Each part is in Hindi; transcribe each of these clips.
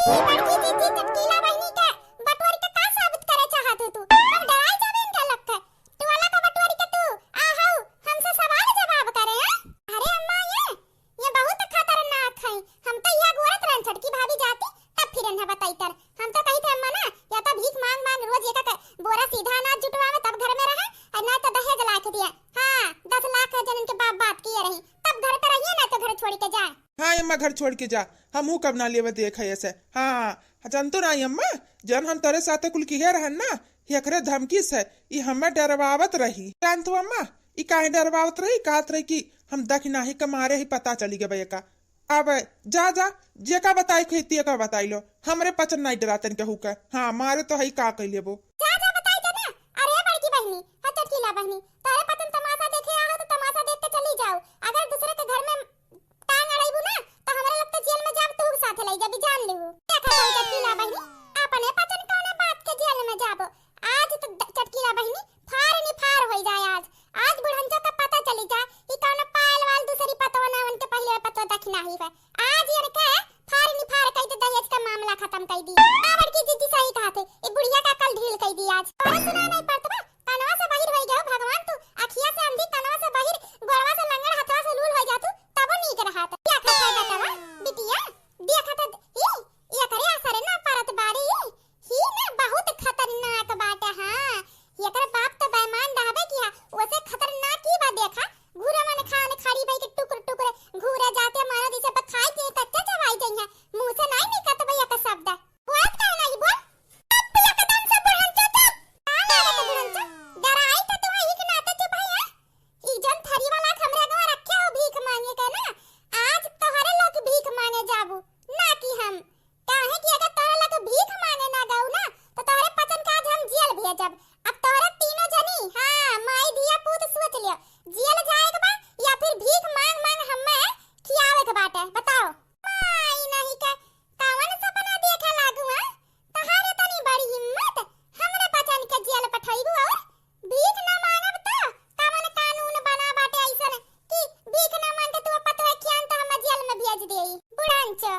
ई बड़की जीजी चटकीला बहिनी के बटोरी के का साबित करे चाहत हो तू? हम डराई जावे इनका लगता तू वाला का बटोरी के तू आहू हमसे सवाल जवाब करे हैं। अरे अम्मा ये बहुत खतरनाक है। हम तो यह गोरत रन छटकी भाभी जाती तब फिर इन्हें बताई तर। हम तो कही थे अम्मा ना या तो भीख मांग मांग रोज एक बोरा सीधा अनाज जुटवावे तब घर में रहे और ना तो दहेज लाख दिया। हां 10 लाख जन इनके बाप बात किए रही तब घर पे रहिए ना तो घर छोड़ के जाए। हाँ अम्मा घर छोड़ के जा हमहू कब ना लेवे देख है ऐसे। हाँ जानतो ना अम्मा जन हम तेरे साथे कुल किहे रहन ना एकरे धमकी से ई हमें डरवावत रही। जानतो अम्मा ई काहे डरवावत रही कहत रही कि हम दखनाही के मारे ही पता चली गए का। अब जा जा जे का बताई खेती का बताई लो हमरे पचन नहीं डरातन के हुका। हाँ मारे तो हई का कह लेबो जा जा बताई जा ना। अरे बड़की बहनी चटकीला बहनी तारे पतन तमाशा देखे आओ तो तमाशा देख के चली जाओ। अगर दूसरे के घर में टांग अड़ाईबू ना तो हमरे लगता जेल में जाब तू साथे लई जाबी जान लेबू। देखा चटकीला बहनी अपने पचन कौने बात के जेल में जाबो। आज तो चटकीला बहनी फार नि फार होई जाए। आज बुढ़ंचा का पता चली जा ई कौन पायल वाल दूसरी पतवा ना उनके पहले पतवा दखना ही है। आज ये के फार नि फार कह दे दहेज का मामला खत्म कर दी। बड़की जीजी सही कहा थे ई बुढ़िया का कल ढील कर दी। आज और सुना नहीं पड़ता कनवा से बाहर होई जाओ भगवान तू अखिया से अंधी कनवा से बाहर गोरवा से लंगड़ हथवा से लूल हो जा तू तब नीक रहा था। क्या खाता बतावा बिटिया देखा था ई ये करे असर ना परत बारी ही ना बहुत खतरनाक बात है। हां ये कर बाप तो बेईमान रहबे किया ओसे खतरनाक की बात देखा घूरा मन खाने खारी भाई के टुकड़ टुकड़ घूरा जाते मारा दिसे पर खाई के कच्चा चबाई जाइए मुंह से नहीं निकलत भैया का शब्द बात का नहीं बोल अब एकदम से बुढ़ंचा तो आना रे बुढ़ंचा डराई तो तुम ही के नाते चुप है। ई जन थरी वाला हमरे घर रखे हो भीख मांगे के ना आज तोहरे लोग भीख मांगे जाबू ना कि हम काहे कि अगर तोहरे लोग भीख मांगे ना गाऊ ना तो तोहरे पचन का हम जेल भेजब। अब तोहरे तीनों जनी हां माई दिया पूत सोच लियो जेल जाए के बा या फिर भीख मांग मांग हमें खियावे के बाटे बताओ। माई नहीं का कौन सपना देखे लागू है तहारे तनी बड़ी हिम्मत हमरे पचन के जेल पठाईबू और भीख ना मांगब तो कौन कानून बना बाटे ऐसन कि भीख ना मांगे तू पतो है क्यान तो हम जेल में भेज देई। बुढ़ांचो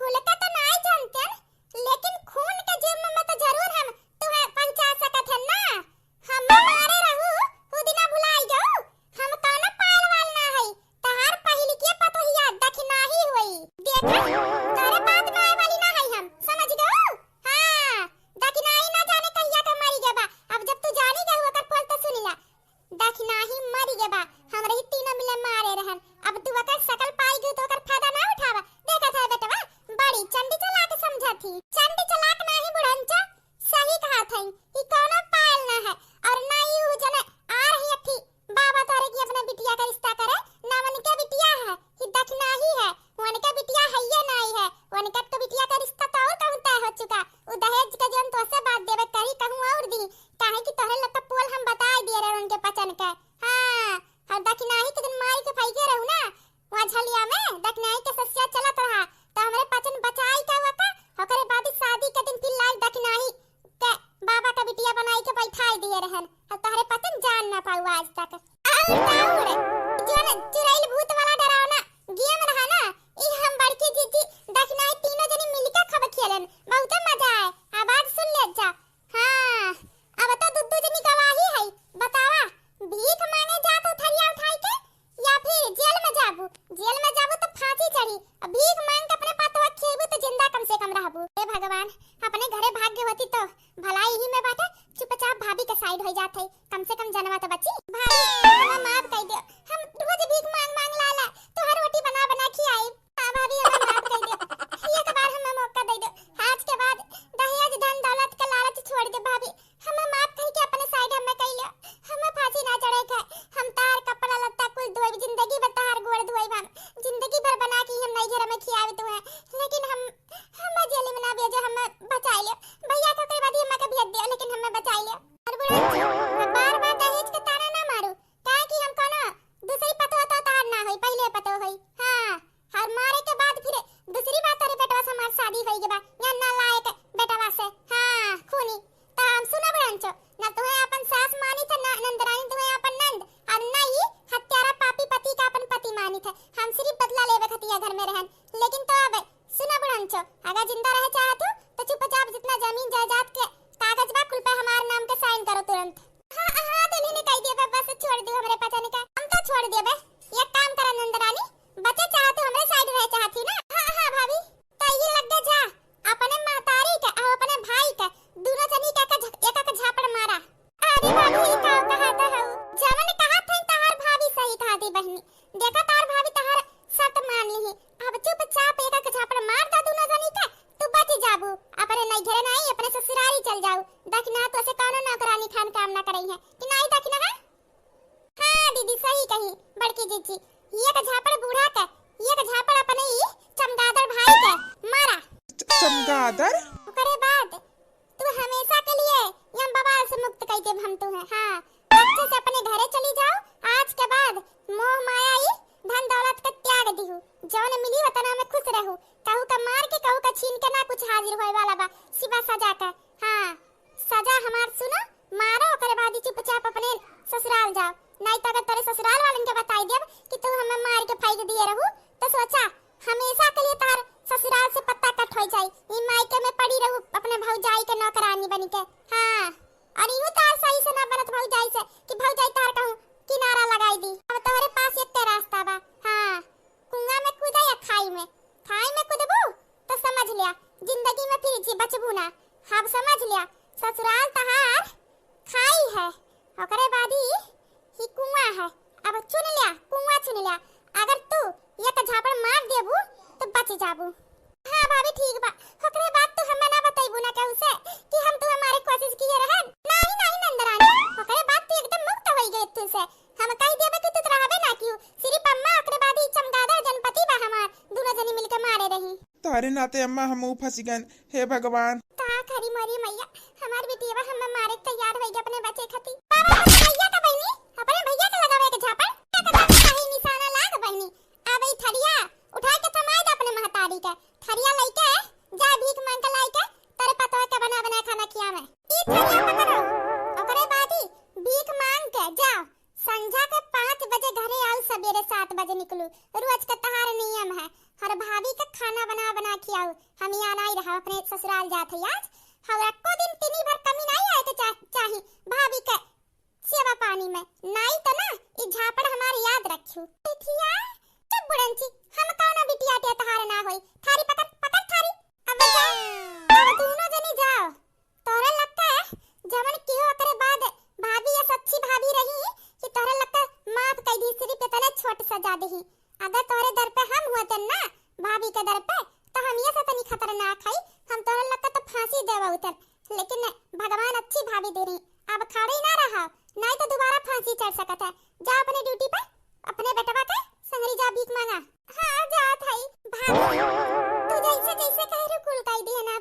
कुल का तो नहीं जानते लेकिन खून के जुर्म में तो जरूर हम तुम्हें पहुंचा सकत है ना। हम मारे रहू उ दिना भुलाई जाओ हम कौन पायल वाल ना है तहार पहली के पतो ही याद दखना ही होई देखा तोरे बात में आए वाली ना है हम समझ गओ। हां दखना ही ना जाने कहिया के मरी गेबा। अब जब तू जानी गए ओकर फल तो सुन ला दखना ही मरी गेबा हमरे ही तीनों मिले मारे रहन। अब तू ओकर शकल पाई गई तो ओकर फायदा ना उठावा। देखा था बेटवा बड़ी चंडी चलाक समझा थी चंडी चलाक नहीं बुढ़ंचा सही कहा था ई कौन पायल ना है और ना ही उ जने आ रही थी बाबा तारे की अपने बिटिया का रिश्ता करे ना उनके बिटिया है ही दखना ही है उनके बिटिया है ये नहीं है उनके तो बिटिया का रिश्ता तो और कहूं तय हो चुका उ दहेज के जन तो से बात देवे करी कहूं और दी काहे कि तोहरे लत पोल हम बता दिए रहे उनके पचन के। हां और दखना ही के दिन मारी के फाई के रहू ना वहां झलिया में दखना ही के सस्या चलत रहा तो हमरे पचन बचाई का वका ओकरे बाद शादी के दिन फिर लाल दखना ही के बाबा का बिटिया बनाई के बैठाई दिए रहन अब तोहरे पतन जान ना पाऊ आज तक। और जन चुरैल भूत वाला डरावना गेम रहा ना ई हम बड़की जीजी दखना ही तीनों जनी मिलके खब खेलन बहुत मजा आए। आवाज सुन ले जा। हां अब तो दुद्दू जनी गवाही है बतावा भीख मांगे जा तो थरिया उठाई के या फिर जेल में जाबू तो फांसी चढ़ी भीख मांग के अपने पातवा खेबू तो जिंदा कम से कम रहबू। हे भगवान अपने घरे भाग्य होती तो भलाई ही में बाटे चुपचाप भाभी के साइड हो जात है कम से कम जनवा तो बची। भाभी हमें माफ कर दो हम रोज भीख मांग मांग लाला तो हर रोटी बना बना खियाई। हां भाभी हमें माफ कर दो एक बार हमें मौका दे दो आज के बाद दहेज धन दौलत का लालच छोड़ दे भाभी हमें माफ कर के अपने साइड हमें कह लो हमें फांसी ना चढ़े के हम तार कपड़ा लत्ता कुल धोई जिंदगी भर तार गोड़ धोई हम जिंदगी भर बना के हम नहीं घर में खियावे तो है लेकिन हम जेल में ना भेजो हमें बचा ले भैया को के बाद ही हमें भेज दिया लेकिन हमें बचा ले। और बुढ़ा बार-बार दहेज के ताना ना मारो काहे कि हम कोनो दूसरी पतो तो तार ना होई पहले पतो होई। हां हर मारे के बाद फिर दूसरी बात तेरे बेटवा से हमार शादी होई के बा या ना लायक बेटवा से। हां खूनी तो हम सुना बड़ंचो ना तो है अपन सास मानी थे ना नंदरानी तो है अपन नंद और ना ही हत्यारा पापी पति का अपन पति मानी थे हम सिर्फ बदला लेवे खतिया घर में रहन लेकिन तो अब सुना बुढ़ंचो, अगर जिंदा रहे चाहत हो तो चुपचाप जितना जमीन जायदाद के कागज बा कुल पे हमार नाम के साइन करो तुरंत। हाँ हाँ दुल्ही ने कह दिया बस छोड़ दो हमरे पता नहीं का, हम तो छोड़ दिए बे। एक काम करा नंदरानी, बच्चे चाहते हमरे साइड रहे चाहती ना। हाँ हाँ भाभी तो ये लग गया जा अपने महतारी का और अपने भाई का दोनों जनी का एक का झापड़ मारा। अरे भाभी का कहा था जमन कहा था तहार भाभी सही कहा थी बहनी, देखा तार भाभी तहार सत मान ली। अब चुपचाप एक का झापड़ मार दा दोनों जनी का, तू बच जाबू, अपने नहीं घरे नहीं अपने ससुराल चल जाऊ। दखना तो ऐसे कौनो नौकरानी खान काम ना करई है कि नहीं दखना है। हाँ दीदी सही कही बड़की जीजी, ये का झापड़ बूढ़ा का, ये का झापड़ अपने ही चमगादड़ भाई का मारा। चमगादड़? ओकरे बाद तू हमेशा के लिए यम बवाल से मुक्त कई के हम तू है। हाँ अच्छे से अपने घरे चली जाओ, आज के बाद मोह माया ही धन दौलत का त्याग दिहु, जौन मिली वतना में खुश रहू, कहू का मार के कहू का छीन के ना कुछ हाजिर होए वाला बा सिवा सजा का। हाँ सजा हमार सुनो, मारो ओकरे बाद ही चुपचाप अपने ससुराल जाओ, नहीं तो अगर तेरे ससुराल वालन के बताई देब कि तू हमें मार के फाइल दिए रहू तो सोचा हमेशा के लिए तार ससुराल से पत्ता कट हो जाई, ई मायके में पड़ी रहू अपने भौजाई के नौकरानी बनी के। हाँ और यूं तार सही से ना बनत भौजाई से कि भौजाई तार कहूं किनारा लगाई दी। अब तोहरे पास एक रास्ता बा। हाँ कुआं में कूदा या खाई में कूदबू तो समझ लिया जिंदगी में फिर जी बचबू ना। अब समझ लिया ससुराल तहार खाई है, ओकरे बाद ही कुआं है। अब चुन लिया कुआं चुन लिया, अगर तू ये का झापड़ मार देबू तो बच जाबू। हाँ भाभी ठीक बा, ओकरे बाद तू हमें ना बताइबू ना कहू से कि हम तू हमारी कोशिश किए रहे। नहीं नहीं नंदरानी, ओकरे बाद तू एकदम मुक्त होई गई तू से, हम कह देबे कि तू रहबे ना क्यों, सिर्फ अम्मा ओकरे बाद ही चमगादड़ जनपति बा हमार दोनों जनी मिलके मारे रही। तारे नाते अम्मा हम फंसी गन, हे भगवान। ता खरी मरी मैया हमार बेटिया हमें मारे तैयार होई गई अपने बच्चे खाती। बाबा भैया का बहनी अपने भैया के लगावे के झापड़ एकदम सही निशाना लाग बहनी। अब ई थरिया उठा के थमाई दे अपने महतारी के, थरिया लेके जा भीख मांग के लाई के तेरे पतों के बना बना खाना खियावे। ई थरिया पकड़ो, ओकरे बाद ही भीख मांग के जाओ, संझा के 5 बजे घरे आओ, सवेरे 7 बजे निकलू, रोज का तहार नियम है। हर भाभी का खाना बना बना खियाओ, हम यहाँ नहीं रहा अपने ससुराल जात है आज। और एको दिन तिनी भर कमी नहीं आए तो चाही भाभी के सेवा पानी में, नहीं तो ना ई झापड़ हमारी याद रखियो। बिटिया चुप बुढ़ंची, हम कौनो बिटिया के तहार ना होई, थारी पकड़ पकड़ थारी। अब जाओ अब दोनों जनी जाओ, तोरे लगता है जमन कियो ओकरे बाद भाभी या सच्ची भाभी रही कि तोरे लगता माफ कई दी, सिर्फ इतना छोट सजा देही। अगर तोरे दर पे हम हुआ ना भाभी के दर पे तो हम ये सतनी खतरनाक है, हम तोरे लगता तो फांसी देवा उतर, लेकिन भगवान अच्छी भाभी दे रही। अब खड़े ना रहा, नहीं तो दोबारा फांसी चढ़ सकता है। जा अपने ड्यूटी पे अपने बेटवा के संगरी जा भीख मांगा। हाँ जा थाई भाभी तू जैसे जैसे कह रही कुल कह दी है ना।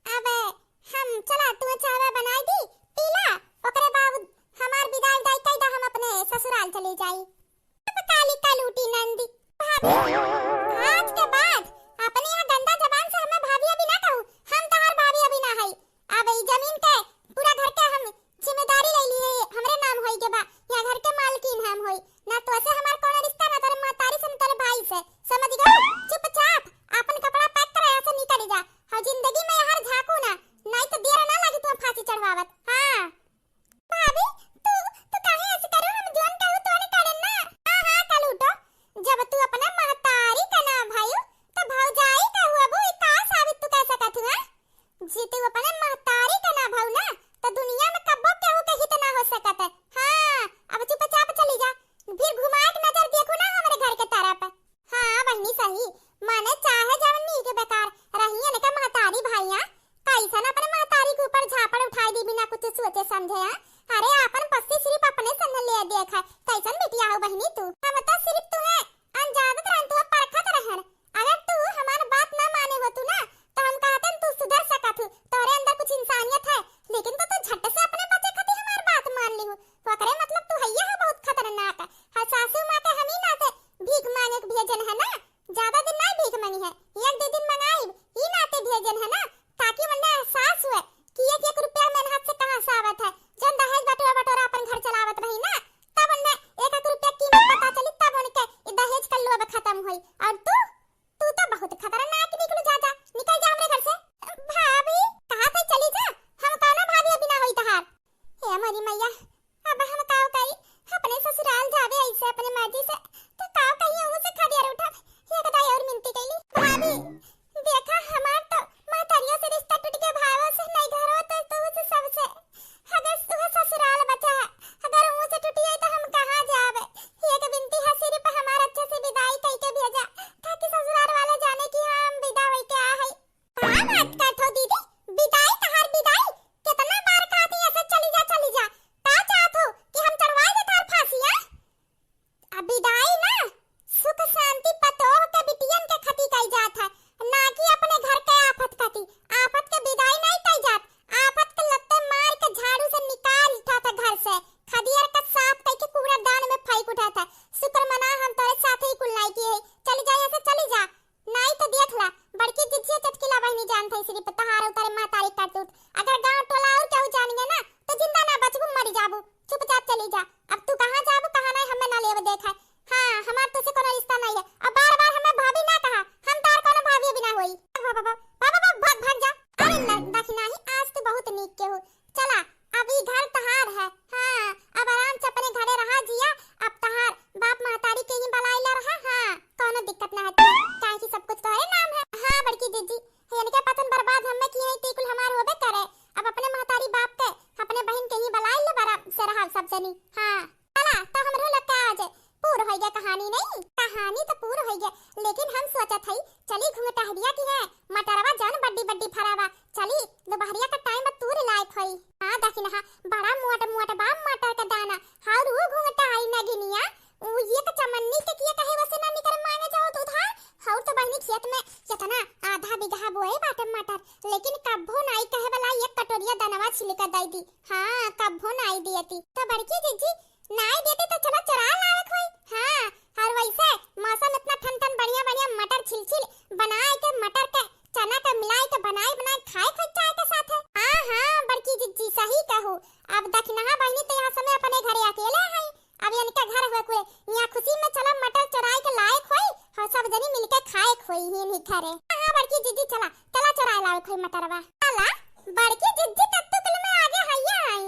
अब हम चला तू चावा बनाई दी पीला, ओकरे बाद हमार विदाई दाई कई दा हम अपने ससुराल चले जाई। काली कालूटी नंदी भाभी आज के बाद अपने यहाँ गंदा जबान से हमें भाभी अभी ना कहू, हम तहार भाभी अभी ना है। अब ई जमीन के पूरा घर के हम जिम्मेदारी ले लिए, हमरे नाम होई के बा, यहाँ घर के मालकिन हम होई ना, तो ऐसे हमार कोनो रिश्ता ना तेरे महतारी से तेरे भाई से, समझ गए। चुपचाप अपन कपड़ा पैक कर यहाँ से निकल जा, और जिंदगी में यहाँ झांकू ना, नहीं तो देर ना लगी तू फांसी चढ़वावत। हाँ भाभी तू काहे ऐसे करो, हम जोन कहू तो ने करे ना। हां हां कल उठो, जब तू अपना महतारी का ना भाई तो भौजाई का हुआ वो का साबित तू कैसे कहत हुआ जी, तू अपने महतारी का ना भाऊ ना तो दुनिया में कब्बो केहू के हित ना हो सकत है। हां अब चुपचाप चली जा, फिर घुमा के नजर देखो ना हमारे घर के तरफ। हां बहनी सही माने चाहे जवनी के बेकार रही ने का महतारी भाईया कैसा ना अपने महतारी के ऊपर झापड़ उठाई दी बिना कुछ सोचे समझे। अरे अपन पस्ती सिर्फ अपने सन ले देखा कैसन बिटिया हो बहनी तू, हम तो सिर्फ तू है अनजानत रहन तू परखत रहन। अगर तू हमार बात ना माने हो तू ना तो हम कहतन तू सुधर सकत हूं, तोरे अंदर कुछ इंसानियत है, लेकिन तो तू झट से अपने बच्चे खातिर हमार बात मान ली हो, ओकरे मतलब तू हैया है बहुत खतरनाक है। हर सासू मां के हम ही ना से भीख मांगे के भेजन है ना, ज्यादा दिन नहीं भीख मांगी है, 1-2 दिन मंगाई ही नाते भेजन है ना, ताकि मन्ने एहसास हुए कि 1-1 रुपया मेरे हाथ से कहां से आवत है। जब दहेज बटोरा अपन घर चलावत रही ना तब उन्हें 1-1 रुपया कीमत पता चली, तब उनके दहेज का लोभ खत्म हुई। और तू तो बहुत खतरनाक निकल जा। हो गया, लेकिन हम सोचत हई चली घुंघटहरिया की है मटरवा जान बड्डी बड्डी फरावा चली दोपहरिया का टाइम में तूर लायक होई। हां देखी ना बड़ा मोट मोट बा मटर का दाना हाउ रू घुंघटहरी नगिनिया ये तो चमन्नी के किया कहे वैसे ना निकर मांगे जाओ तो उधार हाउ तो बहनी खेत में कितना आधा बीघा बोए बाटे मटर, लेकिन कब्बो नाई कहे वाला एक कटोरिया दानवा छिलका दई दी। हां कब्बो नाई दियती तो बड़की जीजी नाई देती तो चला चरा लावे कोई। हां और वैसे मौसम इतना ठन ठन बढ़िया बढ़िया मटर छिल छिल बनाए के मटर के चना के मिलाए के बनाए बनाए खाए खाए चाय के साथ है। हां बड़की जीजी सही कहू। अब देखना बहनी तो यहाँ समय अपने घरे अकेले है, अब इनका घर हुए कोई यहाँ खुशी में चला मटर चराए के लायक होई और सब जनी मिलके खाए खोई ही नहीं खरे। हां बड़की जीजी चला चला चराए लावे खोई मटरवा चला बड़की जीजी तत्तुकल में आगे हैया आई।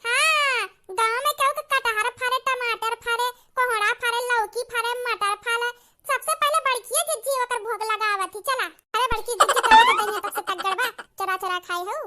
हां गांव में कहू के कटहर फारे टमाटर फारे कोहड़ा फारे लौकी फारे मटर फारे सबसे पहले बड़की जीजी ओकर भोग लगावती चला। अरे बड़की जीजी कब तक देने तक से तगड़बा चरा चरा खाई हो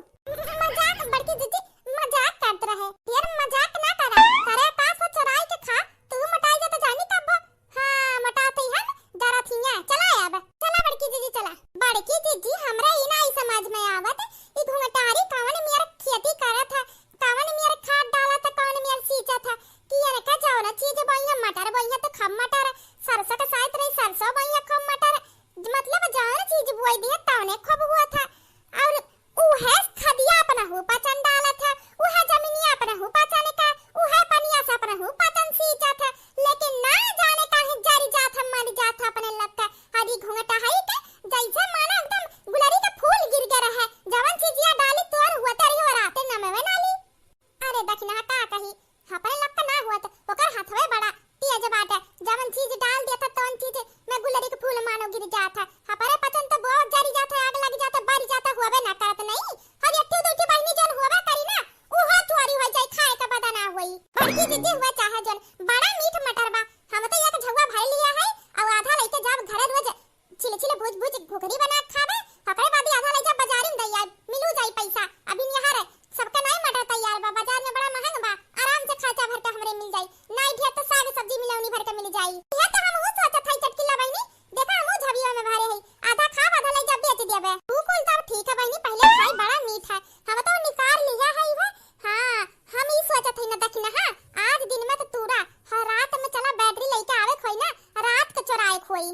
मजाक बड़की जीजी मजाक करत रहे यार मजाक ना करा करे पास हो चराई के खा तू मटाई जा तो जानी कब। हां मटाती हम जरा थिया चला अब चला बड़की जीजी चला। बड़की जीजी हमरा ई ना समझ में आवत ई घुंघटारी कौन मेरा खेती करत है कौन मेरा खाद डालत है कौन मेरा सींचत है कि यार का जाओ ना चीज बोइया मटर बोइया तो खम मटर सरसों के साथ रही सरसों बोइया खम मटर मतलब जान चीज बोई दिया तौने खूब हुआ था और ऊ है खदिया अपना हो पचन डालत है ऊ है जमीनिया अपना हो पचन का ऊ है पनिया से अपना हो पचन सींचत है, लेकिन ना जाने काहे जरी जात हम मर जात अपने लगता हरी घुंघटा है के जैसे मानो एकदम गुलरी का फूल गिर गया है जवन चीजिया डाली तोर हुआ तरी हो राते न में नाली। अरे दखना का कही अपने लगता ना हुआ तो ओकर हाथवे बड़ा तेज बाटे जवन चीज डाल दिया था तौन चीज में गुलरी के फूल मानो गिर जात है हमारे पचन तो बहुत जरी जात है आग लग जाता बढ़ जाता हुआ ना करत नहीं हर एक दूसरी बहनी जन हुआ करी ना ऊ हो चोरी हो जाए खाए का पता ना होई। बड़की जीजी हुआ चाहे जन बड़ा मीठ मटर बा हम तो एक झगवा भर लिया है और आधा लेके जब घरे रोज छिले छिले भूज भूज घुघरी बना खावे हकरे बाद आधा ले जा बाजार में दैया मिलू जाई पैसा अभी यहाँ रे सबका नहीं मटर तैयार बा बाजार में बड़ा महंग बा आराम से खाचा भर के हमरे मिल जाई नहीं ढेर तो साग सब्जी मिलौनी भर के मिल जाई। यह तो हम हो सोचत हई चटकीला बहनी देखा हम झबिया में भरे हई आधा खा आधा ले जा बेच देबे तू कुल तब ठीक है बहनी पहले खाई बड़ा मीठ है हम तो निकाल लिया है वो। हां हम ही सोचत हई ना देखना हां आज दिन में तो तूरा हर रात में चला बैटरी लेके आवे खोई ना रात के चोराए खोई।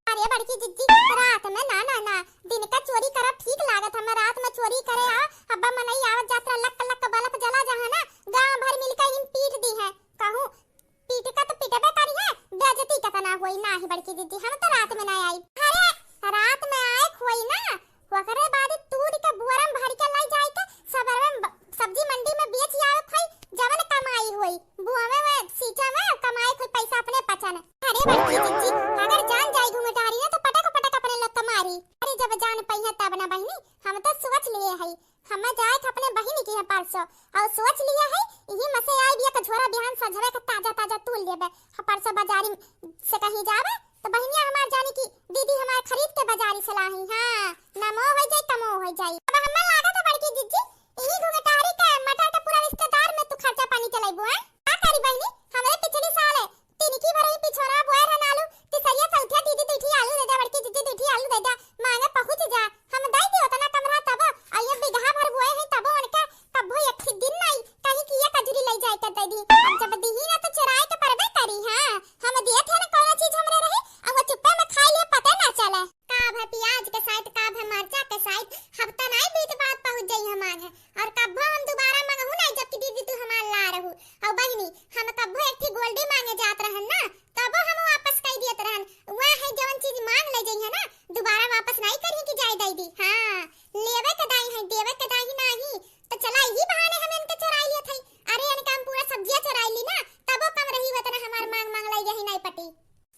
अरे बड़की जीजी रात में ना ना ना दिन का चोरी करब ठीक लागत हम रात में चोरी करे आ अब्बा मनई आवत जात्रा लक लक बल्ब जला जहां ना गांव भर मिलकर इन पीट दी है कहूं पीट का तो पीटबे करी है बेइज्जती का ना होई ना ही बड़की जीजी हम तो रात में ना आई। अरे रात में आए खोई ना ओकरे बाद तूर के बुआरम भर के लाई जाए के सबर में सब्जी मंडी में बेच आवे खोई जवन कमाई होई बुआवे में सीचा में कमाई कोई पैसा अपने पचन। अरे बड़की जीजी अगर जान जाई घुंघटारी ना तो पटक पटक अपने लत मारी। अरे जब जान पहिया तब ना बहनी हम तो सोच लिए हई हम जाए थे अपने बहिनी की है परसों और सोच लिया है यही मसे आई बिया का झोरा बिहान सजवे का ताजा ताजा तूल लेबे परसों बाजारी से कहीं जावे तो बहनिया हमार जानी की दीदी हमार खरीद के बाजारी से लाही। हां नमो हो जाई तमो हो जाई अब हमें लागत है बड़की जीजी यही घुंघटारी के मटर के पूरा रिश्तेदार में तू खर्चा पानी चलाइबो है का करी बहनी हमरे पिछली साल है तिनकी भरई पिछोरा बोए रहन आलू तिसरिया चौथिया दीदी दूठी आलू दे दे बड़की जीजी दूठी आलू दे दे मांगे पहुंच जा हम दई दियो तना कमरा तब आइए बिगहा भर बोए है तब उनका कबो एक दिन नहीं कहीं की एक कजरी ले जाए त दी अब जब दीही ना तो चराए के परबे करी। हां हम दिए थे ना कौन चीज हमरे रही अब वो चुप्पे में खा लिए पता ना चले का है प्याज के साथ का है मरचा के साथ हफ्ता नहीं बीत बात पहुंच जाई हमार है और कबो हम दोबारा मंगहु नहीं जबकि दीदी तू हमार ला रहू और बहनी हम कबो एक थी गोल्डी मांगे जात रहन ना तबो हम वापस कई दियत रहन वह है जवन चीज मांग ले जई है ना दोबारा वापस नहीं करी कि जाय दई दी। हां लेवे के दाई है देवे के दाई नहीं तो चला यही बहाने हम इनके चुराई लिए थे। अरे इनका हम पूरा सब्जियां चुराई ली ना तबो कम रही वतना हमार मांग मांग लाई यही नहीं पटी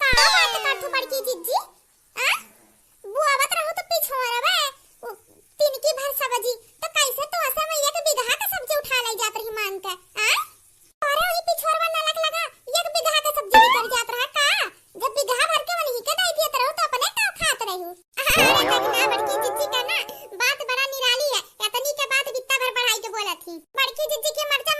का बात करथु बड़की जीजी आ बुआवत रहू तो पिछोरबे तिनकी भर सब्जी तो कैसे तो ऐसे में एक बिगहा का सब्जी उठा लाई जात रही मांग के आ अरे ओई पिछोरवा ना लगा एक बिगहा का सब्जी कर जात रहा का जब बिगहा भर के वही के दई दियत रहू तो अपने का खात रहू। अरे देखना बड़की जीजी का ना बात बड़ा निराली है इतनी के बात बित्ता भर बढ़ाई के बोलत थी बड़की जीजी के मर्जा